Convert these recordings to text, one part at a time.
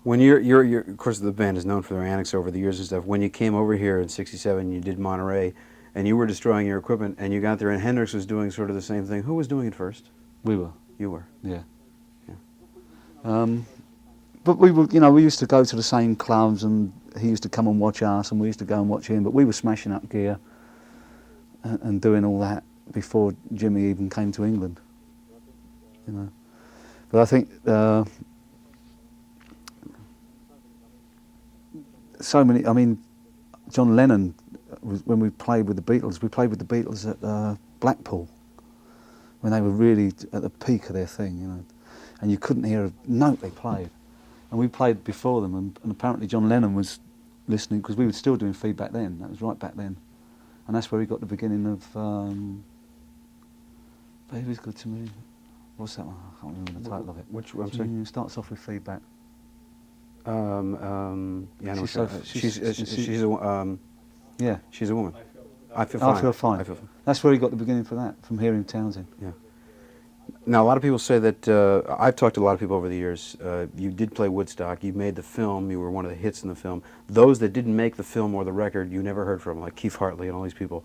When of course, the band is known for their antics over the years and stuff. When you came over here in '67, you did Monterey, and you were destroying your equipment, and you got there, and Hendrix was doing sort of the same thing. Who was doing it first? We were. You were. Yeah. Yeah. But we were, you know, we used to go to the same clubs, and he used to come and watch us, and we used to go and watch him. But we were smashing up gear and doing all that before Jimmy even came to England. You know. But I think so many. I mean, John Lennon, when we played with the Beatles, at Blackpool when they were really at the peak of their thing, you know, and you couldn't hear a note they played. And we played before them, and apparently John Lennon was listening, because we were still doing feedback then. That was right back then. And that's where we got the beginning of Baby's Good to Me. What's that one? I can't remember the title of it. Which one? I'm sorry? It starts off with feedback. Yeah, no, She's so she's yeah. She's a woman. I feel fine. I feel fine. I feel fine. That's where he got the beginning for that, from hearing Townsend. Yeah. Now, a lot of people say that, I've talked to a lot of people over the years, you did play Woodstock, you made the film, you were one of the hits in the film. Those that didn't make the film or the record, you never heard from, like Keith Hartley and all these people.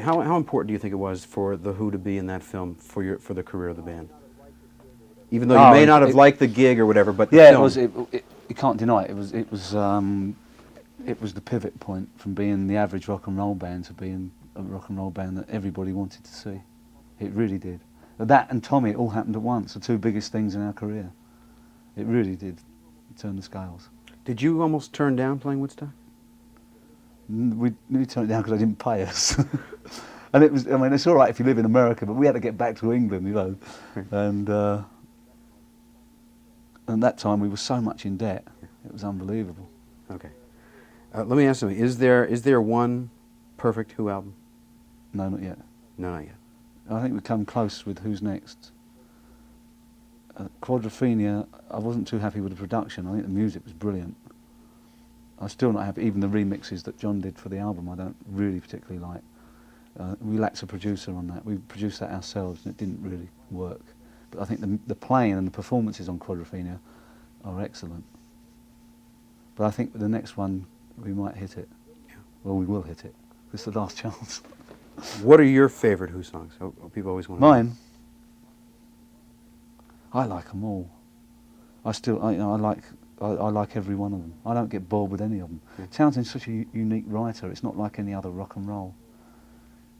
How important do you think it was for The Who to be in that film for the career of the band? Even though you may not have liked the gig or whatever, but yeah, it was. You can't deny it. It was the pivot point from being the average rock and roll band to being a rock and roll band that everybody wanted to see. It really did. That and Tommy, it all happened at once. The two biggest things in our career. It really did turn the scales. Did you almost turn down playing Woodstock? We nearly turned it down because they didn't pay us. And it was. I mean, it's all right if you live in America, but we had to get back to England, you know. Right. And that time we were so much in debt. It was unbelievable. Okay. Let me ask something. Is there one perfect Who album? No, not yet. No, not yet. I think we've come close with Who's Next. Quadrophenia, I wasn't too happy with the production. I think the music was brilliant. I'm still not happy. Even the remixes that John did for the album, I don't really particularly like. We lacked a producer on that. We produced that ourselves, and it didn't really work. But I think the playing and the performances on Quadrophenia are excellent. But I think with the next one, we might hit it. Yeah. Well, we will hit it. It's the last chance. What are your favorite Who songs? People always want to know. Mine? I like them all. I like every one of them. I don't get bored with any of them. Yeah. Townsend's such a unique writer. It's not like any other rock and roll.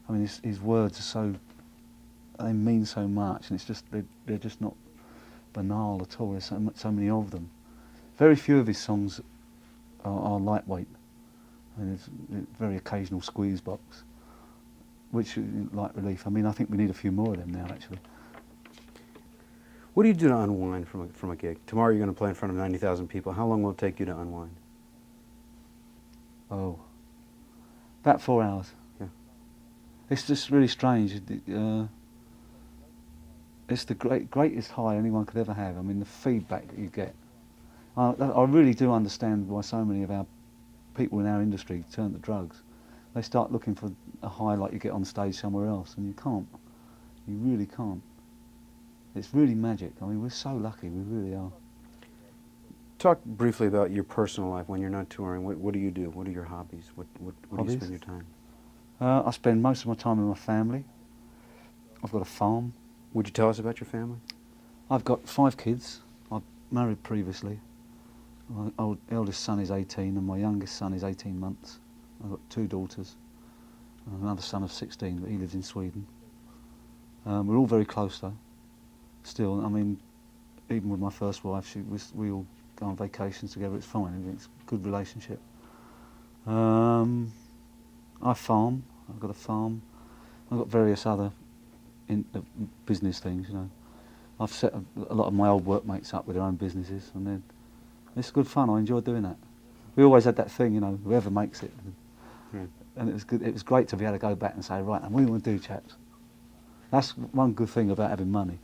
I mean, his words are so, they mean so much, and it's just they're just not banal at all. There's so many of them. Very few of his songs are lightweight. I mean, there's a very occasional squeeze box, which light relief. I mean, I think we need a few more of them now, actually. What do you do to unwind from a gig? Tomorrow you're going to play in front of 90,000 people. How long will it take you to unwind? Oh, about 4 hours. Yeah. It's just really strange. It's the greatest high anyone could ever have. I mean, the feedback that you get. I really do understand why so many of our people in our industry turn to drugs. They start looking for a high like you get on stage somewhere else, and you can't. You really can't. It's really magic. I mean, we're so lucky. We really are. Talk briefly about your personal life when you're not touring. What do you do? What are your hobbies? What do you spend your time? I spend most of my time with my family. I've got a farm. Would you tell us about your family? I've got 5 kids. I've married previously. My eldest son is 18 and my youngest son is 18 months. I've got 2 daughters. And another son of 16, but he lives in Sweden. We're all very close though. Still, I mean, even with my first wife, we all go on vacations together. It's fine. It's a good relationship. I farm. I've got a farm. I've got various other business things. You know, I've set a lot of my old workmates up with their own businesses, and it's good fun. I enjoy doing that. We always had that thing, you know, whoever makes it, and it was good. It was great to be able to go back and say, right, and what do you want to do, chaps? That's one good thing about having money.